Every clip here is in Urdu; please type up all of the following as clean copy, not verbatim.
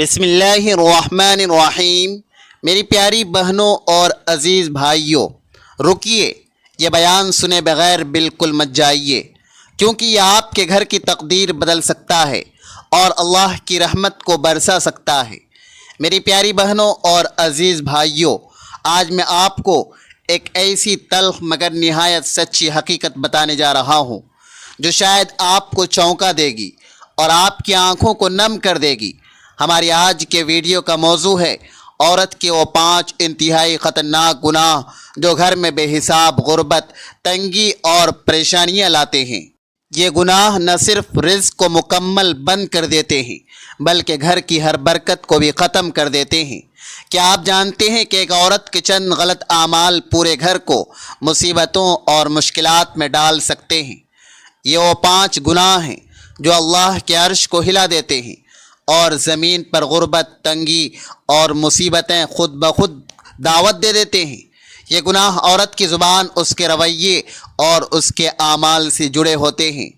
بسم اللہ الرحمن الرحیم۔ میری پیاری بہنوں اور عزیز بھائیوں، رکیے، یہ بیان سنے بغیر بالکل مت جائیے، کیونکہ یہ آپ کے گھر کی تقدیر بدل سکتا ہے اور اللہ کی رحمت کو برسا سکتا ہے۔ میری پیاری بہنوں اور عزیز بھائیوں، آج میں آپ کو ایک ایسی تلخ مگر نہایت سچی حقیقت بتانے جا رہا ہوں جو شاید آپ کو چونکا دے گی اور آپ کی آنکھوں کو نم کر دے گی۔ ہماری آج کے ویڈیو کا موضوع ہے عورت کے وہ 5 انتہائی خطرناک گناہ جو گھر میں بے حساب غربت، تنگی اور پریشانیاں لاتے ہیں۔ یہ گناہ نہ صرف رزق کو مکمل بند کر دیتے ہیں بلکہ گھر کی ہر برکت کو بھی ختم کر دیتے ہیں۔ کیا آپ جانتے ہیں کہ ایک عورت کے چند غلط اعمال پورے گھر کو مصیبتوں اور مشکلات میں ڈال سکتے ہیں؟ یہ وہ 5 گناہ ہیں جو اللہ کے عرش کو ہلا دیتے ہیں اور زمین پر غربت، تنگی اور مصیبتیں خود بخود دعوت دے دیتے ہیں۔ یہ گناہ عورت کی زبان، اس کے رویے اور اس کے اعمال سے جڑے ہوتے ہیں،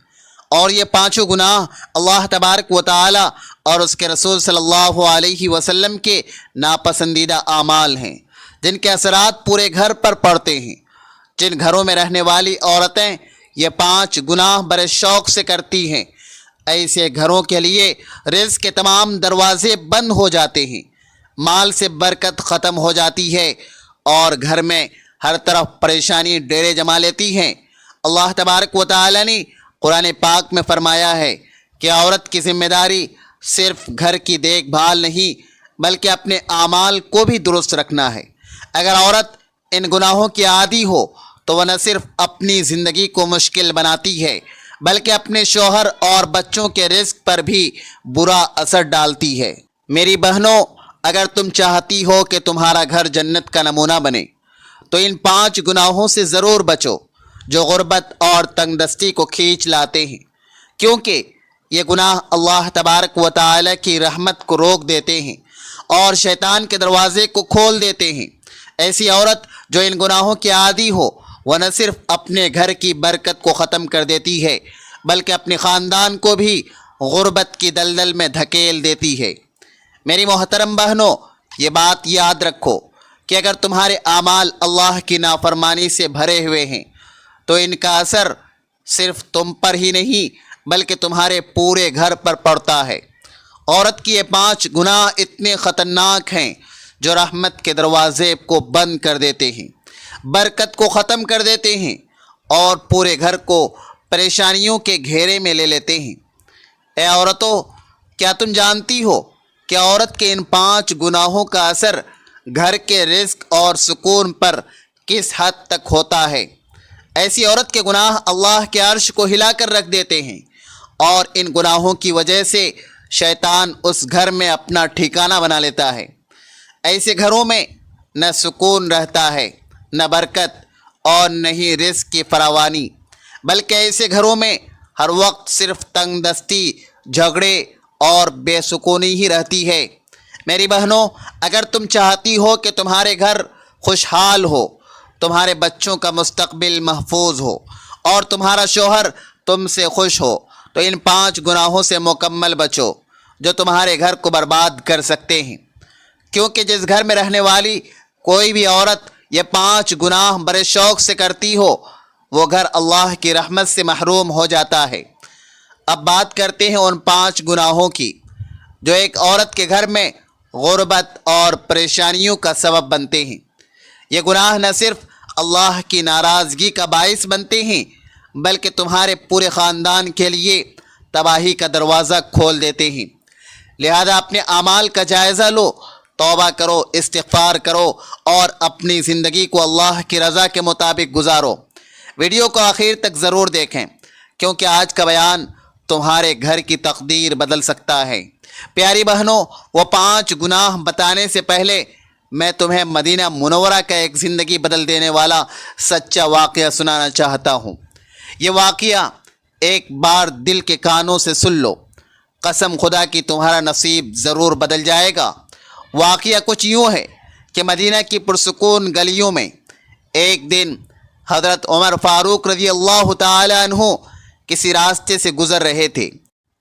اور یہ 5 گناہ اللہ تبارک و تعالی اور اس کے رسول صلی اللہ علیہ وسلم کے ناپسندیدہ اعمال ہیں، جن کے اثرات پورے گھر پر پڑتے ہیں۔ جن گھروں میں رہنے والی عورتیں یہ 5 گناہ بڑے شوق سے کرتی ہیں، ایسے گھروں کے لیے رزق کے تمام دروازے بند ہو جاتے ہیں، مال سے برکت ختم ہو جاتی ہے اور گھر میں ہر طرف پریشانی ڈیرے جما لیتی ہیں۔ اللہ تبارک و تعالی نے قرآن پاک میں فرمایا ہے کہ عورت کی ذمہ داری صرف گھر کی دیکھ بھال نہیں بلکہ اپنے اعمال کو بھی درست رکھنا ہے۔ اگر عورت ان گناہوں کی عادی ہو تو وہ نہ صرف اپنی زندگی کو مشکل بناتی ہے بلکہ اپنے شوہر اور بچوں کے رزق پر بھی برا اثر ڈالتی ہے۔ میری بہنوں، اگر تم چاہتی ہو کہ تمہارا گھر جنت کا نمونہ بنے تو ان 5 گناہوں سے ضرور بچو جو غربت اور تنگ دستی کو کھینچ لاتے ہیں، کیونکہ یہ گناہ اللہ تبارک و تعالی کی رحمت کو روک دیتے ہیں اور شیطان کے دروازے کو کھول دیتے ہیں۔ ایسی عورت جو ان گناہوں کی عادی ہو وہ نہ صرف اپنے گھر کی برکت کو ختم کر دیتی ہے بلکہ اپنے خاندان کو بھی غربت کی دلدل میں دھکیل دیتی ہے۔ میری محترم بہنوں، یہ بات یاد رکھو کہ اگر تمہارے اعمال اللہ کی نافرمانی سے بھرے ہوئے ہیں تو ان کا اثر صرف تم پر ہی نہیں بلکہ تمہارے پورے گھر پر پڑتا ہے۔ عورت کی یہ 5 گناہ اتنے خطرناک ہیں جو رحمت کے دروازے کو بند کر دیتے ہیں، برکت کو ختم کر دیتے ہیں اور پورے گھر کو پریشانیوں کے گھیرے میں لے لیتے ہیں۔ اے عورتوں، کیا تم جانتی ہو کہ عورت کے ان 5 گناہوں کا اثر گھر کے رزق اور سکون پر کس حد تک ہوتا ہے؟ ایسی عورت کے گناہ اللہ کے عرش کو ہلا کر رکھ دیتے ہیں، اور ان گناہوں کی وجہ سے شیطان اس گھر میں اپنا ٹھکانہ بنا لیتا ہے۔ ایسے گھروں میں نہ سکون رہتا ہے، نہ برکت اور نہ ہی رزق کی فراوانی، بلکہ ایسے گھروں میں ہر وقت صرف تنگ دستی، جھگڑے اور بے سکونی ہی رہتی ہے۔ میری بہنوں، اگر تم چاہتی ہو کہ تمہارے گھر خوشحال ہو، تمہارے بچوں کا مستقبل محفوظ ہو اور تمہارا شوہر تم سے خوش ہو تو ان 5 گناہوں سے مکمل بچو جو تمہارے گھر کو برباد کر سکتے ہیں، کیونکہ جس گھر میں رہنے والی کوئی بھی عورت یہ 5 گناہ بڑے شوق سے کرتی ہو وہ گھر اللہ کی رحمت سے محروم ہو جاتا ہے۔ اب بات کرتے ہیں ان 5 گناہوں کی جو ایک عورت کے گھر میں غربت اور پریشانیوں کا سبب بنتے ہیں۔ یہ گناہ نہ صرف اللہ کی ناراضگی کا باعث بنتے ہیں بلکہ تمہارے پورے خاندان کے لیے تباہی کا دروازہ کھول دیتے ہیں۔ لہذا اپنے اعمال کا جائزہ لو، توبہ کرو، استغفار کرو اور اپنی زندگی کو اللہ کی رضا کے مطابق گزارو۔ ویڈیو کو آخر تک ضرور دیکھیں کیونکہ آج کا بیان تمہارے گھر کی تقدیر بدل سکتا ہے۔ پیاری بہنوں، وہ 5 گناہ بتانے سے پہلے میں تمہیں مدینہ منورہ کا ایک زندگی بدل دینے والا سچا واقعہ سنانا چاہتا ہوں۔ یہ واقعہ ایک بار دل کے کانوں سے سن لو، قسم خدا کی تمہارا نصیب ضرور بدل جائے گا۔ واقعہ کچھ یوں ہے کہ مدینہ کی پرسکون گلیوں میں ایک دن حضرت عمر فاروق رضی اللہ تعالی عنہ کسی راستے سے گزر رہے تھے۔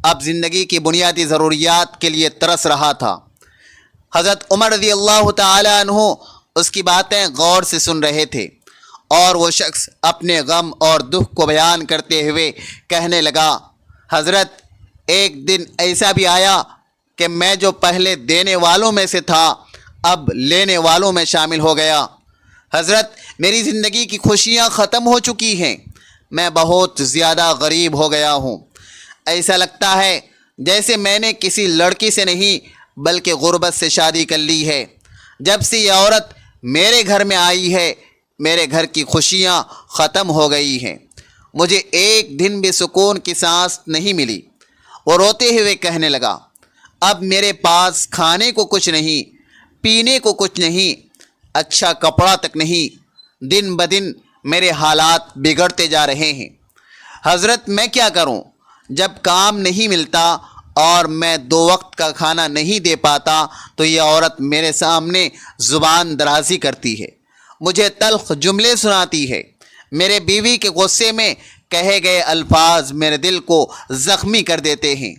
اب زندگی کی بنیادی ضروریات کے لیے ترس رہا تھا۔ حضرت عمر رضی اللہ تعالی عنہ اس کی باتیں غور سے سن رہے تھے، اور وہ شخص اپنے غم اور دکھ کو بیان کرتے ہوئے کہنے لگا، حضرت ایک دن ایسا بھی آیا کہ میں جو پہلے دینے والوں میں سے تھا اب لینے والوں میں شامل ہو گیا۔ حضرت میری زندگی کی خوشیاں ختم ہو چکی ہیں، میں بہت زیادہ غریب ہو گیا ہوں۔ ایسا لگتا ہے جیسے میں نے کسی لڑکی سے نہیں بلکہ غربت سے شادی کر لی ہے۔ جب سے یہ عورت میرے گھر میں آئی ہے میرے گھر کی خوشیاں ختم ہو گئی ہیں، مجھے ایک دن بھی سکون کی سانس نہیں ملی۔ وہ روتے ہوئے کہنے لگا، اب میرے پاس کھانے کو کچھ نہیں، پینے کو کچھ نہیں، اچھا کپڑا تک نہیں، دن بدن میرے حالات بگڑتے جا رہے ہیں۔ حضرت میں کیا کروں؟ جب کام نہیں ملتا اور میں 2 وقت کا کھانا نہیں دے پاتا تو یہ عورت میرے سامنے زبان درازی کرتی ہے، مجھے تلخ جملے سناتی ہے۔ میرے بیوی کے غصے میں کہے گئے الفاظ میرے دل کو زخمی کر دیتے ہیں۔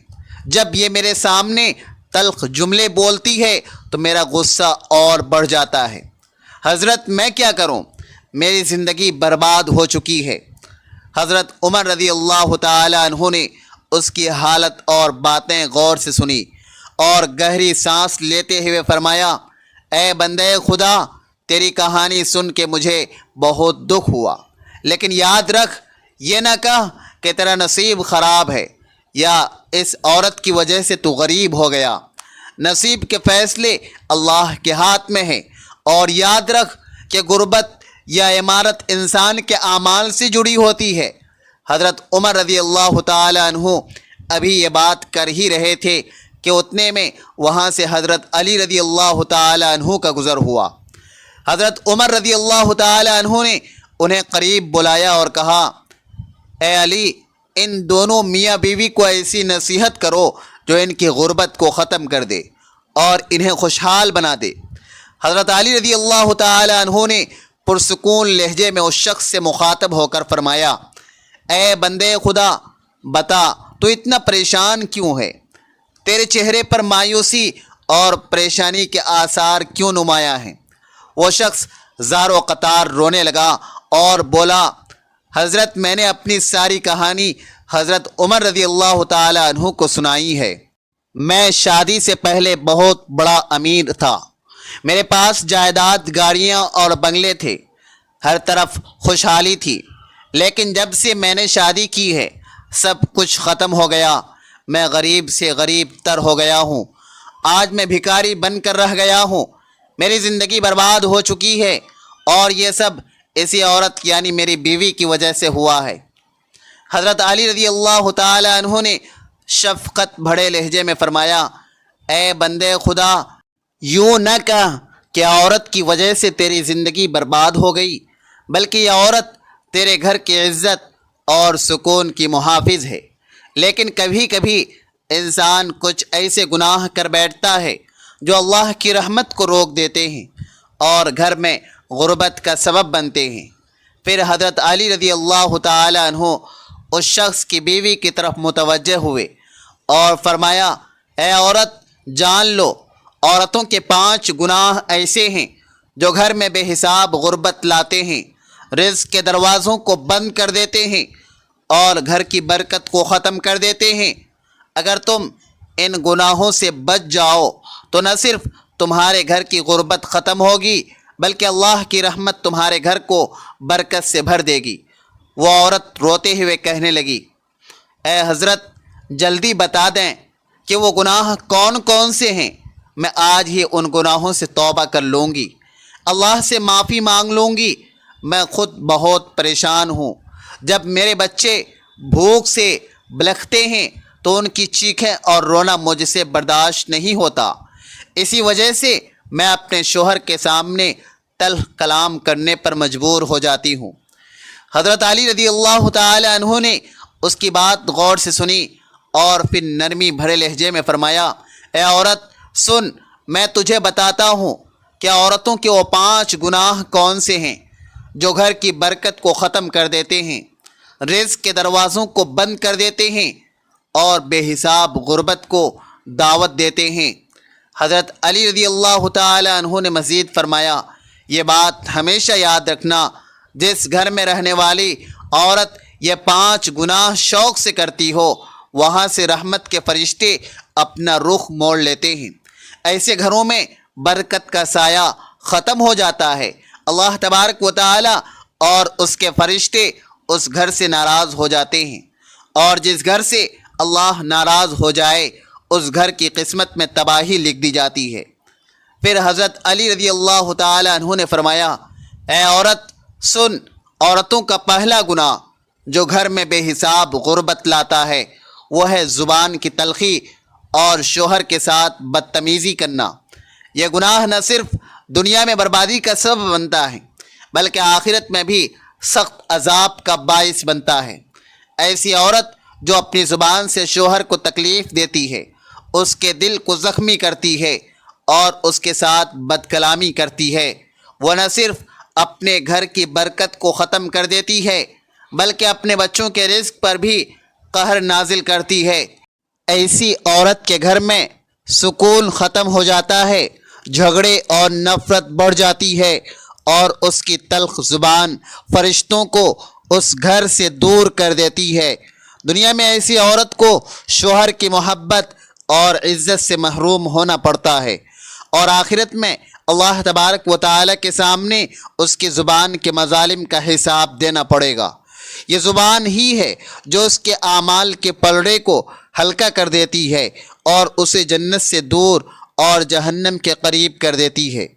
جب یہ میرے سامنے تلخ جملے بولتی ہے تو میرا غصہ اور بڑھ جاتا ہے۔ حضرت میں کیا کروں؟ میری زندگی برباد ہو چکی ہے۔ حضرت عمر رضی اللہ تعالی عنہ نے اس کی حالت اور باتیں غور سے سنی اور گہری سانس لیتے ہوئے فرمایا، اے بندے خدا، تیری کہانی سن کے مجھے بہت دکھ ہوا، لیکن یاد رکھ، یہ نہ کہہ کہ تیرا نصیب خراب ہے یا اس عورت کی وجہ سے تو غریب ہو گیا۔ نصیب کے فیصلے اللہ کے ہاتھ میں ہیں، اور یاد رکھ کہ غربت یا عمارت انسان کے اعمال سے جڑی ہوتی ہے۔ حضرت عمر رضی اللہ تعالی عنہ ابھی یہ بات کر ہی رہے تھے کہ اتنے میں وہاں سے حضرت علی رضی اللہ تعالی عنہ کا گزر ہوا۔ حضرت عمر رضی اللہ تعالی عنہ نے انہیں قریب بلایا اور کہا، اے علی، ان دونوں میاں بیوی کو ایسی نصیحت کرو جو ان کی غربت کو ختم کر دے اور انہیں خوشحال بنا دے۔ حضرت علی رضی اللہ تعالی عنہ نے پرسکون لہجے میں اس شخص سے مخاطب ہو کر فرمایا، اے بندے خدا، بتا تو اتنا پریشان کیوں ہے؟ تیرے چہرے پر مایوسی اور پریشانی کے آثار کیوں نمایاں ہیں؟ وہ شخص زار و قطار رونے لگا اور بولا، حضرت میں نے اپنی ساری کہانی حضرت عمر رضی اللہ تعالی عنہ کو سنائی ہے۔ میں شادی سے پہلے بہت بڑا امیر تھا، میرے پاس جائیداد، گاڑیاں اور بنگلے تھے، ہر طرف خوشحالی تھی، لیکن جب سے میں نے شادی کی ہے سب کچھ ختم ہو گیا۔ میں غریب سے غریب تر ہو گیا ہوں، آج میں بھکاری بن کر رہ گیا ہوں، میری زندگی برباد ہو چکی ہے، اور یہ سب اسی عورت یعنی میری بیوی کی وجہ سے ہوا ہے۔ حضرت علی رضی اللہ تعالی عنہ نے شفقت بھرے لہجے میں فرمایا، اے بندے خدا، یوں نہ کہہ کہ عورت کی وجہ سے تیری زندگی برباد ہو گئی، بلکہ یہ عورت تیرے گھر کی عزت اور سکون کی محافظ ہے۔ لیکن کبھی کبھی انسان کچھ ایسے گناہ کر بیٹھتا ہے جو اللہ کی رحمت کو روک دیتے ہیں اور گھر میں غربت کا سبب بنتے ہیں۔ پھر حضرت علی رضی اللہ تعالی عنہ اس شخص کی بیوی کی طرف متوجہ ہوئے اور فرمایا، اے عورت، جان لو، عورتوں کے 5 گناہ ایسے ہیں جو گھر میں بے حساب غربت لاتے ہیں، رزق کے دروازوں کو بند کر دیتے ہیں اور گھر کی برکت کو ختم کر دیتے ہیں۔ اگر تم ان گناہوں سے بچ جاؤ تو نہ صرف تمہارے گھر کی غربت ختم ہوگی بلکہ اللہ کی رحمت تمہارے گھر کو برکت سے بھر دے گی۔ وہ عورت روتے ہوئے کہنے لگی، اے حضرت، جلدی بتا دیں کہ وہ گناہ کون کون سے ہیں، میں آج ہی ان گناہوں سے توبہ کر لوں گی، اللہ سے معافی مانگ لوں گی۔ میں خود بہت پریشان ہوں، جب میرے بچے بھوک سے بلکتے ہیں تو ان کی چیخیں اور رونا مجھ سے برداشت نہیں ہوتا، اسی وجہ سے میں اپنے شوہر کے سامنے تلخ کلام کرنے پر مجبور ہو جاتی ہوں۔ حضرت علی رضی اللہ تعالی عنہ نے اس کی بات غور سے سنی اور پھر نرمی بھرے لہجے میں فرمایا، اے عورت سن، میں تجھے بتاتا ہوں کہ عورتوں کے وہ 5 گناہ کون سے ہیں جو گھر کی برکت کو ختم کر دیتے ہیں، رزق کے دروازوں کو بند کر دیتے ہیں اور بے حساب غربت کو دعوت دیتے ہیں۔ حضرت علی رضی اللہ تعالی عنہ نے مزید فرمایا، یہ بات ہمیشہ یاد رکھنا، جس گھر میں رہنے والی عورت یہ 5 گناہ شوق سے کرتی ہو، وہاں سے رحمت کے فرشتے اپنا رخ موڑ لیتے ہیں۔ ایسے گھروں میں برکت کا سایہ ختم ہو جاتا ہے، اللہ تبارک و تعالی اور اس کے فرشتے اس گھر سے ناراض ہو جاتے ہیں، اور جس گھر سے اللہ ناراض ہو جائے اس گھر کی قسمت میں تباہی لکھ دی جاتی ہے۔ پھر حضرت علی رضی اللہ تعالی عنہ نے فرمایا، اے عورت سن، عورتوں کا پہلا گناہ جو گھر میں بے حساب غربت لاتا ہے وہ ہے زبان کی تلخی اور شوہر کے ساتھ بدتمیزی کرنا۔ یہ گناہ نہ صرف دنیا میں بربادی کا سبب بنتا ہے بلکہ آخرت میں بھی سخت عذاب کا باعث بنتا ہے۔ ایسی عورت جو اپنی زبان سے شوہر کو تکلیف دیتی ہے، اس کے دل کو زخمی کرتی ہے اور اس کے ساتھ بد کلامی کرتی ہے، وہ نہ صرف اپنے گھر کی برکت کو ختم کر دیتی ہے بلکہ اپنے بچوں کے رزق پر بھی قہر نازل کرتی ہے۔ ایسی عورت کے گھر میں سکون ختم ہو جاتا ہے، جھگڑے اور نفرت بڑھ جاتی ہے اور اس کی تلخ زبان فرشتوں کو اس گھر سے دور کر دیتی ہے۔ دنیا میں ایسی عورت کو شوہر کی محبت اور عزت سے محروم ہونا پڑتا ہے، اور آخرت میں اللہ تبارک و تعالی کے سامنے اس کی زبان کے مظالم کا حساب دینا پڑے گا۔ یہ زبان ہی ہے جو اس کے اعمال کے پلڑے کو ہلکا کر دیتی ہے اور اسے جنت سے دور اور جہنم کے قریب کر دیتی ہے۔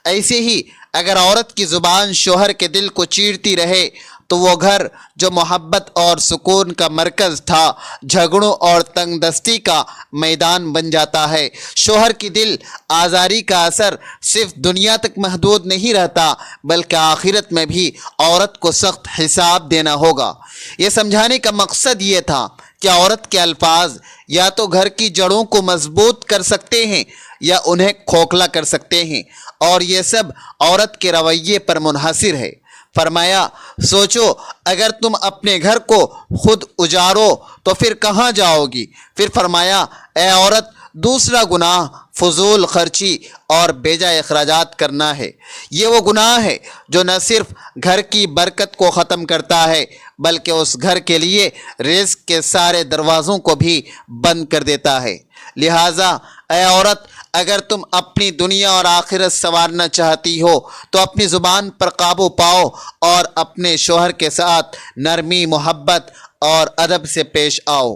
ایسے ہی اگر عورت کی زبان شوہر کے دل کو چیرتی رہے تو وہ گھر جو محبت اور سکون کا مرکز تھا جھگڑوں اور تنگ دستی کا میدان بن جاتا ہے۔ شوہر کی دل آزاری کا اثر صرف دنیا تک محدود نہیں رہتا بلکہ آخرت میں بھی عورت کو سخت حساب دینا ہوگا۔ یہ سمجھانے کا مقصد یہ تھا کہ عورت کے الفاظ یا تو گھر کی جڑوں کو مضبوط کر سکتے ہیں یا انہیں کھوکھلا کر سکتے ہیں، اور یہ سب عورت کے رویے پر منحصر ہے۔ فرمایا، سوچو اگر تم اپنے گھر کو خود اجارو تو پھر کہاں جاؤ گی؟ پھر فرمایا، اے عورت دوسرا گناہ فضول خرچی اور بیجا اخراجات کرنا ہے۔ یہ وہ گناہ ہے جو نہ صرف گھر کی برکت کو ختم کرتا ہے بلکہ اس گھر کے لیے رزق کے سارے دروازوں کو بھی بند کر دیتا ہے۔ لہٰذا اے عورت، اگر تم اپنی دنیا اور آخرت سنوارنا چاہتی ہو تو اپنی زبان پر قابو پاؤ اور اپنے شوہر کے ساتھ نرمی، محبت اور ادب سے پیش آؤ۔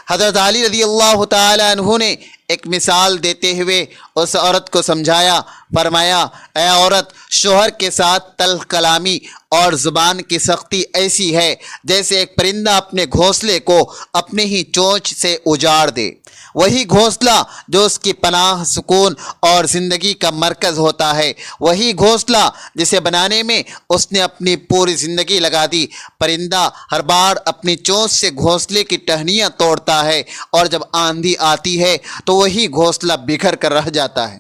حضرت علی رضی اللہ تعالی عنہ نے ایک مثال دیتے ہوئے اس عورت کو سمجھایا، فرمایا، اے عورت، شوہر کے ساتھ تلخ کلامی اور زبان کی سختی ایسی ہے جیسے ایک پرندہ اپنے گھونسلے کو اپنے ہی چونچ سے اجاڑ دے۔ وہی گھونسلہ جو اس کی پناہ، سکون اور زندگی کا مرکز ہوتا ہے، وہی گھونسلہ جسے بنانے میں اس نے اپنی پوری زندگی لگا دی۔ پرندہ ہر بار اپنی چونچ سے گھونسلے کی ٹہنیاں توڑتا ہے اور جب آندھی آتی ہے تو وہی گھونسلہ بکھر کر رہ جاتا ہے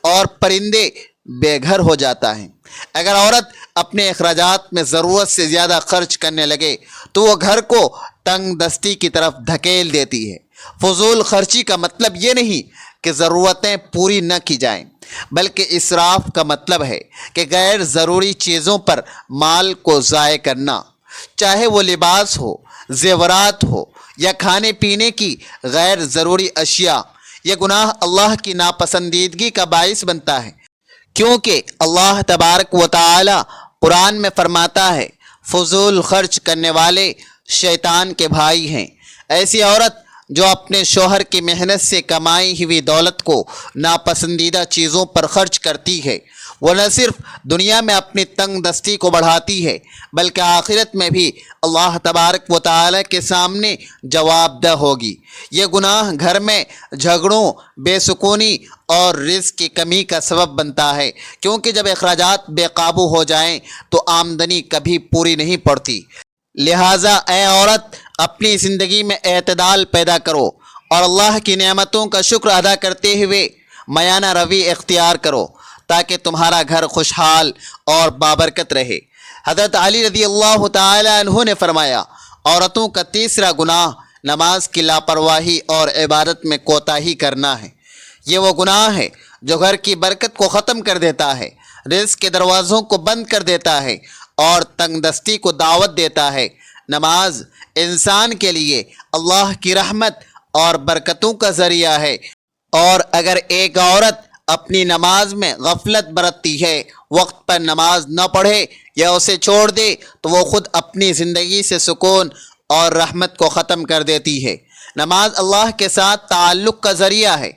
اور پرندے بے گھر ہو جاتا ہے۔ اگر عورت اپنے اخراجات میں ضرورت سے زیادہ خرچ کرنے لگے تو وہ گھر کو تنگ دستی کی طرف دھکیل دیتی ہے۔ فضول خرچی کا مطلب یہ نہیں کہ ضرورتیں پوری نہ کی جائیں، بلکہ اسراف کا مطلب ہے کہ غیر ضروری چیزوں پر مال کو ضائع کرنا، چاہے وہ لباس ہو، زیورات ہو یا کھانے پینے کی غیر ضروری اشیاء۔ یہ گناہ اللہ کی ناپسندیدگی کا باعث بنتا ہے، کیونکہ اللہ تبارک و تعالی قرآن میں فرماتا ہے، فضول خرچ کرنے والے شیطان کے بھائی ہیں۔ ایسی عورت جو اپنے شوہر کی محنت سے کمائی ہوئی دولت کو ناپسندیدہ چیزوں پر خرچ کرتی ہے، وہ نہ صرف دنیا میں اپنی تنگ دستی کو بڑھاتی ہے بلکہ آخرت میں بھی اللہ تبارک و تعالی کے سامنے جواب دہ ہوگی۔ یہ گناہ گھر میں جھگڑوں، بے سکونی اور رزق کی کمی کا سبب بنتا ہے، کیونکہ جب اخراجات بے قابو ہو جائیں تو آمدنی کبھی پوری نہیں پڑتی۔ لہٰذا اے عورت، اپنی زندگی میں اعتدال پیدا کرو اور اللہ کی نعمتوں کا شکر ادا کرتے ہوئے میانہ روی اختیار کرو تاکہ تمہارا گھر خوشحال اور بابرکت رہے۔ حضرت علی رضی اللہ تعالی عنہ نے فرمایا، عورتوں کا تیسرا گناہ نماز کی لاپرواہی اور عبادت میں کوتاہی کرنا ہے۔ یہ وہ گناہ ہے جو گھر کی برکت کو ختم کر دیتا ہے، رزق کے دروازوں کو بند کر دیتا ہے اور تنگ دستی کو دعوت دیتا ہے۔ نماز انسان کے لیے اللہ کی رحمت اور برکتوں کا ذریعہ ہے، اور اگر ایک عورت اپنی نماز میں غفلت برتتی ہے، وقت پر نماز نہ پڑھے یا اسے چھوڑ دے، تو وہ خود اپنی زندگی سے سکون اور رحمت کو ختم کر دیتی ہے۔ نماز اللہ کے ساتھ تعلق کا ذریعہ ہے،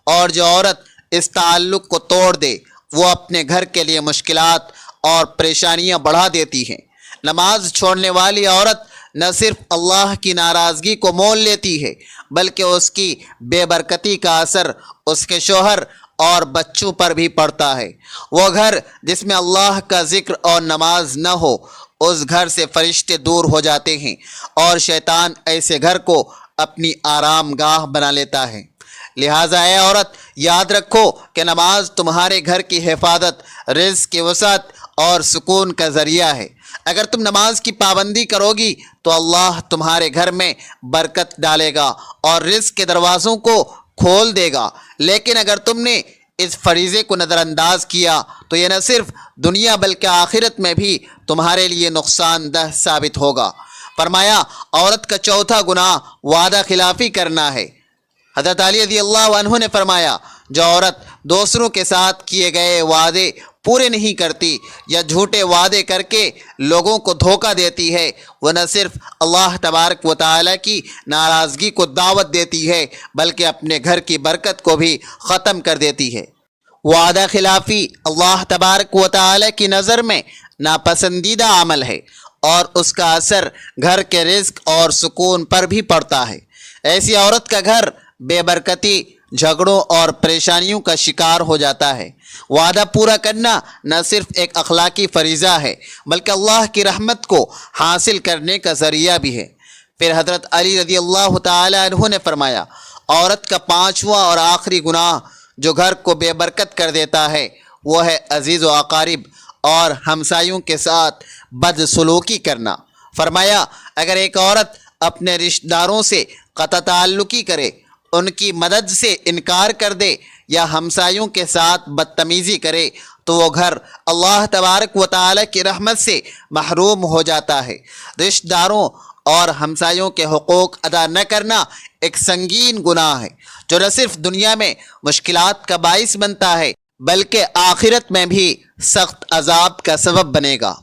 اور جو عورت اس تعلق کو توڑ دے وہ اپنے گھر کے لیے مشکلات اور پریشانیاں بڑھا دیتی ہے۔ نماز چھوڑنے والی عورت نہ صرف اللہ کی ناراضگی کو مول لیتی ہے، بلکہ اس کی بے برکتی کا اثر اس کے شوہر اور بچوں پر بھی پڑتا ہے۔ وہ گھر جس میں اللہ کا ذکر اور نماز نہ ہو، اس گھر سے فرشتے دور ہو جاتے ہیں، اور شیطان ایسے گھر کو اپنی آرام گاہ بنا لیتا ہے۔ لہٰذا اے عورت، یاد رکھو کہ نماز تمہارے گھر کی حفاظت، رزق کی وسعت اور سکون کا ذریعہ ہے۔ اگر تم نماز کی پابندی کرو گی تو اللہ تمہارے گھر میں برکت ڈالے گا اور رزق کے دروازوں کو کھول دے گا۔ لیکن اگر تم نے اس فریضے کو نظر انداز کیا تو یہ نہ صرف دنیا بلکہ آخرت میں بھی تمہارے لیے نقصان دہ ثابت ہوگا۔ فرمایا، عورت کا چوتھا گناہ وعدہ خلافی کرنا ہے۔ حضرت علی رضی اللہ عنہ نے فرمایا، جو عورت دوسروں کے ساتھ کیے گئے وعدے پورے نہیں کرتی یا جھوٹے وعدے کر کے لوگوں کو دھوکہ دیتی ہے، وہ نہ صرف اللہ تبارک و تعالیٰ کی ناراضگی کو دعوت دیتی ہے بلکہ اپنے گھر کی برکت کو بھی ختم کر دیتی ہے۔ وعدہ خلافی اللہ تبارک و تعالیٰ کی نظر میں ناپسندیدہ عمل ہے، اور اس کا اثر گھر کے رزق اور سکون پر بھی پڑتا ہے۔ ایسی عورت کا گھر بے برکتی، جھگڑوں اور پریشانیوں کا شکار ہو جاتا ہے۔ وعدہ پورا کرنا نہ صرف ایک اخلاقی فریضہ ہے بلکہ اللہ کی رحمت کو حاصل کرنے کا ذریعہ بھی ہے۔ پھر حضرت علی رضی اللہ تعالی عنہ نے فرمایا، عورت کا پانچواں اور آخری گناہ جو گھر کو بے برکت کر دیتا ہے وہ ہے عزیز و اقارب اور ہمسایوں کے ساتھ بدسلوکی کرنا۔ فرمایا، اگر ایک عورت اپنے رشتہ داروں سے قطع تعلقی کرے، ان کی مدد سے انکار کر دے یا ہمسایوں کے ساتھ بدتمیزی کرے تو وہ گھر اللہ تبارک و تعالیٰ کی رحمت سے محروم ہو جاتا ہے۔ رشتہ داروں اور ہمسایوں کے حقوق ادا نہ کرنا ایک سنگین گناہ ہے جو نہ صرف دنیا میں مشکلات کا باعث بنتا ہے بلکہ آخرت میں بھی سخت عذاب کا سبب بنے گا۔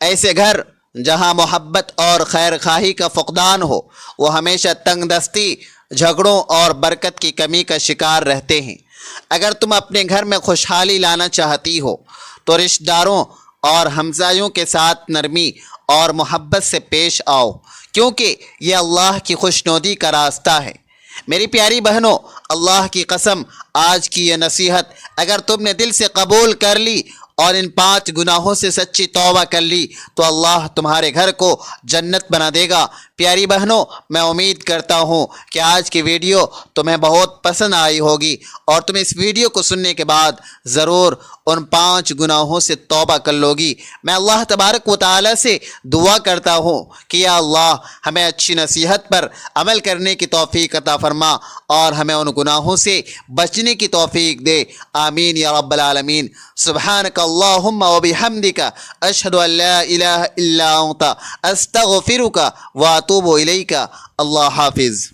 ایسے گھر جہاں محبت اور خیر خواہی کا فقدان ہو، وہ ہمیشہ تنگ دستی، جھگڑوں اور برکت کی کمی کا شکار رہتے ہیں۔ اگر تم اپنے گھر میں خوشحالی لانا چاہتی ہو تو رشتہ داروں اور ہمسایوں کے ساتھ نرمی اور محبت سے پیش آؤ، کیونکہ یہ اللہ کی خوشنودی کا راستہ ہے۔ میری پیاری بہنوں، اللہ کی قسم، آج کی یہ نصیحت اگر تم نے دل سے قبول کر لی اور ان 5 گناہوں سے سچی توبہ کر لی تو اللہ تمہارے گھر کو جنت بنا دے گا۔ پیاری بہنوں، میں امید کرتا ہوں کہ آج کی ویڈیو تمہیں بہت پسند آئی ہوگی اور تم اس ویڈیو کو سننے کے بعد ضرور ان 5 گناہوں سے توبہ کر لوگی۔ میں اللہ تبارک و تعالیٰ سے دعا کرتا ہوں کہ یا اللہ ہمیں اچھی نصیحت پر عمل کرنے کی توفیق عطا فرما اور ہمیں ان گناہوں سے بچنے کی توفیق دے۔ آمین یا رب العالمین۔ سبحانک اللہم و بحمدک، اشہد ان لا الہ الا انت، استغفرک و اتوب الیک۔ اللہ حافظ۔